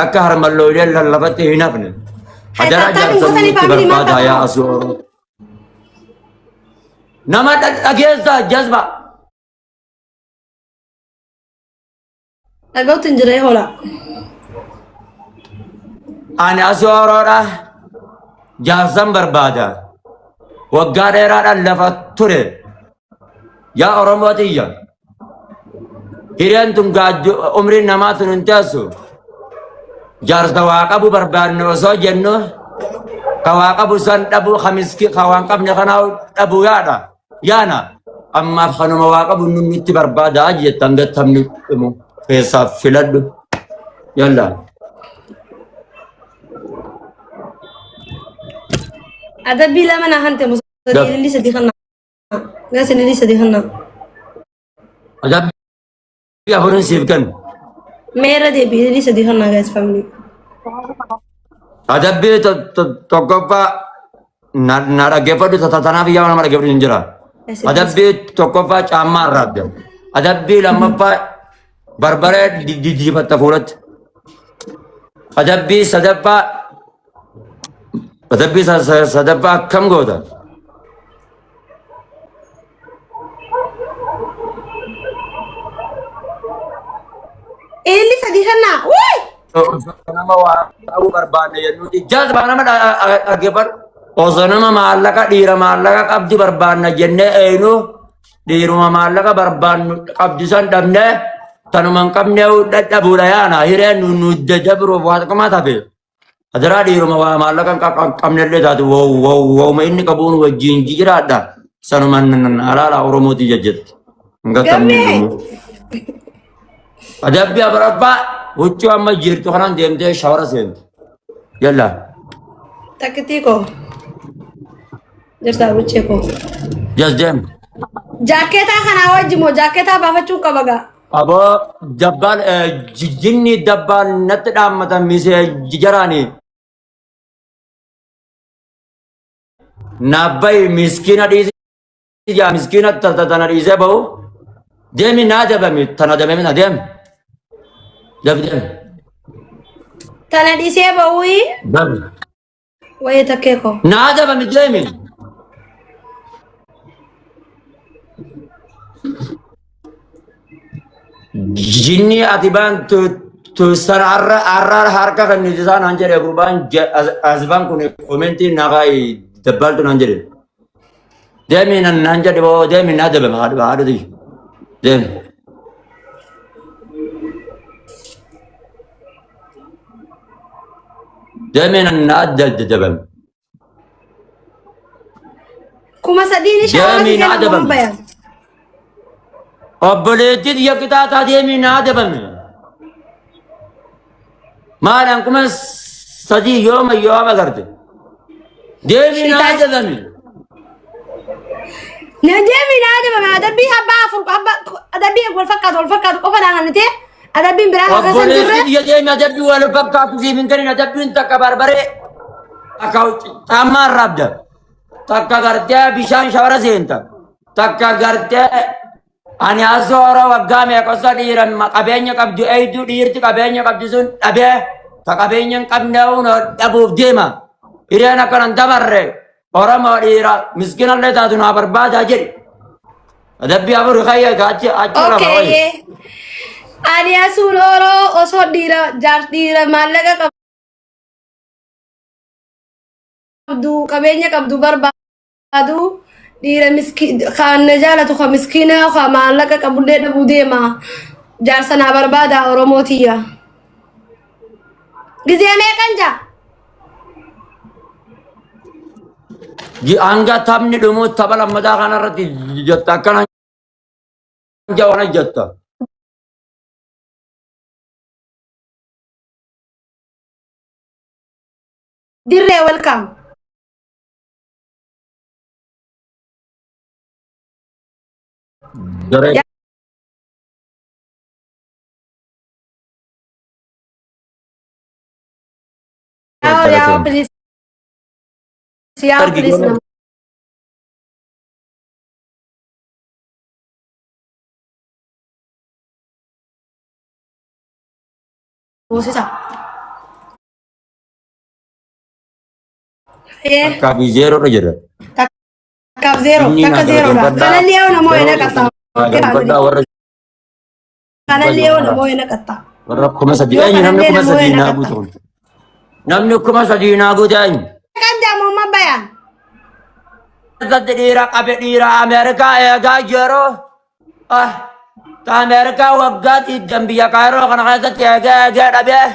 أكهر ملولي للفتي هنفن أجرا جارسن تبرباد يا أسور نما أجهزة جذبة أقول تنجري هلا أنا أسور جارسن بربادا وقاريرا لفتوري يا أرموتيا هيران تنقاد عمري نماتن انتاسو جارس دواقبو بربان نوسو جنو كواقبو سن أبو خمسكي كواقب نخناو أبو يانا يانا أما خنو مواقبو نمتي بربادا أجي تنقد تمني فيسا فلدو يلا أدبي لا من أهنت مصدر اللي سديخنا ناس اللي سديخنا أجاب يا هورن سيفكن ميرا دي بي اللي سديخنا guys family أجاب بي تكوفا نارا جفدو تتانا في يوم نارا جفدو نجرا أجاب بي تكوفا چامار راب أجاب بي لما با بربرة دي بتفولت أجاب بي سدبا أجاب بي سدبا كم غودا اللي سديخنا وي nama wa tahu berbana ya nuti jaz bana mana agebar ozonama malaka dira malaka kabdi berbana jenne eno di rumah malaka berban kabdi san damne tanuman kamne udah budayana akhirnya nunu jabro buat kemata be adara di rumah wa malaka kamne le tadu wow ma ini kabun wa jinjira ada sanuman ala oromo ti jajet enggak tamu ada biar berapa wucu amma jirtu kanan demde shawara sent yalla تكتيكو جرسا بچيكو just them جاكيتا خنا وجمو جاكيتا بافچو كبغا abo dabbal jinni dabbal natdam mata mise jijarani nabai miskina di ya miskina tatana di zebau demi nada bami tanada bami nadem jabdem تانا دي سيبا وي bami وي تكيكو nada bami demi jinni atiban tu arrar harka kan nijisan anjere kurban azban kun komenti nagai dabbal tu anjere demi nan anjere bo demi nada bami hadu di dem demi nan nada dabam كوما سديني شاورا جامي سيبا نعدبا. بيان obboleetti biyya qixaaxaa deemii naa dabame maadhaan kuma sadii yooma garte deemii naa dabame نجيبي نادي ما أدبي هبا فرق هبا أدبي والفكات قفنا هنتي أدبي براها كسر obboleetti جرة biyya deemii adabbii wal fakkaatu siif hin tarin adabbiin takka barbaree takka caammaan raabda takka gartee bishaan shawara seenta takka gartee ani asoora waggaa meeqosa dhiiran qabeenya qabdu eeydu dhiirti qabeenya qabdi sun dhabee ta qabeenya hin qabne dhabuuf deema hireen akkanan dabarre oromoo dhiira miskinallee taatu naa barbaadaa jedhi adabbii afur kayya achi lafa wayi أوكي أنا أسولورو أصور ديرا جار ديرا مالك قبدو كبينيا قبدو بربادو ديرا مسكين خان نجالة خا مسكينة خا مالك قبل دبو ديما جار سنا بربادا أوروموتيا جزيا ميكانجا hanga taphni dhumu tapha lammataa kanarratti jetta akkana jawana jetta ديري ويلكم Dore يا بليز يا pergi بليز gimana? buusisa. Hayyee Takka fi zeeroo dha jedha. takkaaf zeeroo takka zeeroodha. Kanallee yoo namoo hin naqatta. Kanallee yoo namoo hin naqatta. Warra kuma sadii eenyu namni kuma sadii naa guutu. Namni kuma sadii naa guutu eenyu. Kan jaamummaa bayaan. Gadi dhiira qabe dhiira Ameerikaa eegaa yeroo. Ta Ameerikaa waggaatti biyya Kaayiroo kana keessatti eegee dhabee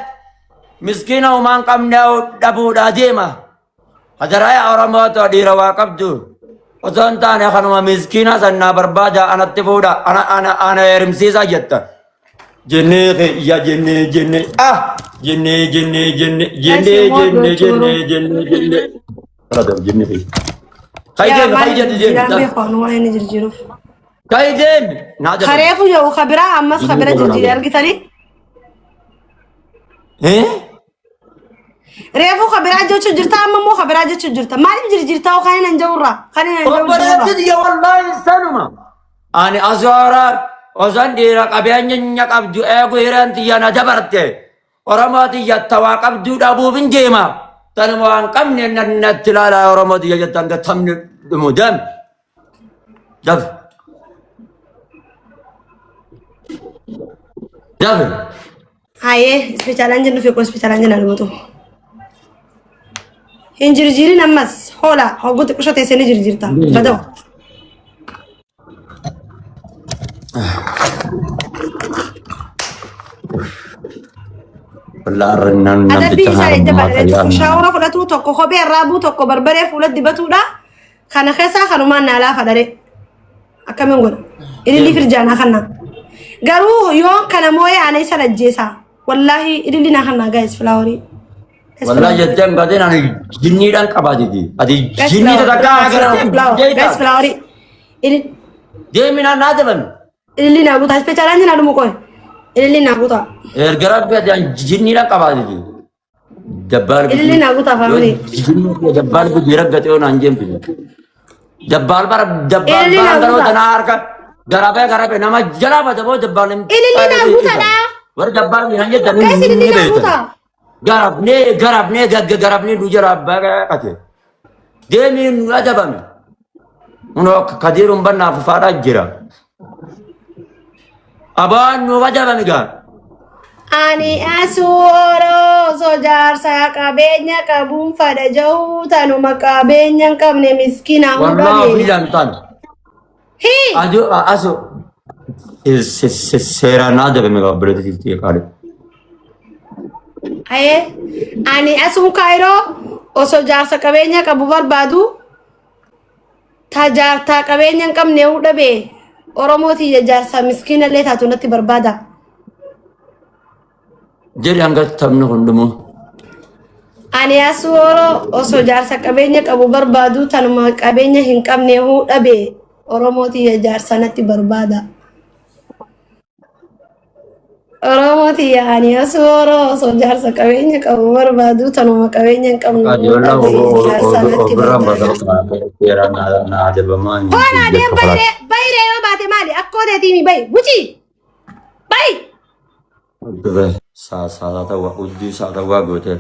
miskiina uumaan qabne dhabuudhaa deema. Hajaraya Oromooto dhiira waa qabdu. Osoo hin taane kanuma miskiina sannaa barbaada anatti fuudha ana heerumsiisaa jetta. Jennee yaa jennee jennee jennee jennee jennee jennee jennee jennee jennee jennee. Kadar jennee. Kaydem kaydem. Kaydem. Kareefu yoo khabiraa ammas khabira jijjiiree argitanii. Reefu khabiraa jechuun jirta amma immoo khabiraa jechuun jirta. Maaliif jirta kan hin jawurra? Kan hin jawurra. Obboleetti ya wallahi sanuma. Ani azara ozan dhiira qabeenya qabdu eegu hiranti yana dabarte. Oromooti yattawaa qabdu dhabuuf hin deema. Tanuma waan qabne natti ilaala Oromooti jettan gattamni dhumudam. Daf. Daf. Hayyee ispitaalaan jennu fi hospitaalaan jennu albuutu. Hin jirjiirin ammas hoola hogguutti qushoo teessee ni jirjiirta. Badoo. Adabbii isaa edda baadhatu shaawura fudhatu tokko kophee irraa buu tokko barbaree fuula dibatuudha. Kana keessaa kanumaan naalaa fadhare. Akkamiin godha? Ililli firjaanaa kanna. Garuu yoo kana mooyee ana isa lajjeessa. Wallahi ililli naa kanna gaa'is filaaworii. Wallahi jetteen baadeen ani jinniidhaan qabaatiti. Ati jinnii takkaa agartee gaa'is filaaworii. Deeminaan naa daban. Ililli naa guutaa ispitaalaan jenna dhumu qoy. Ililli naa guutaa. Ergara biyyaan jinniidhaan qabaatiti. Jabbaal ililli naa guutaa faamilii. Jabbaal biyyi raggate yoo naan jeemfine. Jabbaal bara garoo tanaa harka garabee nama jalaa bata boo jabbaal hin. Ililli naa guutaadha. Warra jabbaal miidhaan jettan Guys ililli naa guutaa. Garabnee du jara abbaa qate. Deemiin nu adabame. Munoo kadiiruun bannaaf faadhaa jira. Abaan nu adabame gaa. Ani asuuroo sojaarsa qabeenya qabuun fadha jahuu tanuma qabeenya hin qabne miskiina Wallahi hudhame. bilaan tan. Hii! Asu seeraan adabame gaa obboleetti siltii qaale. Ayee ani asuun kaayiroo osoo jaarsa qabeenya qabu barbaadu tajaartaa qabeenya hin qabne hudhame Oromootii jaarsa miskiina illee taatu natti barbaada. Jadi angkat tamna hundumu. Ani asuuroo osoo jaarsa qabeenya qabu barbaadu tanuma qabeenya hin qabne hudhame Oromootii jaarsa natti barbaada. Oromootii ani asuuroo osoo jaarsa qabeenya qabu barbaadu tanuma qabeenya hin qabne jaarsa natti barbaada. Hoona adeem bayree yoo baate maali akkoo teetiimi bayi wuci bayi. Saa tawa ujjii saa tawa goote.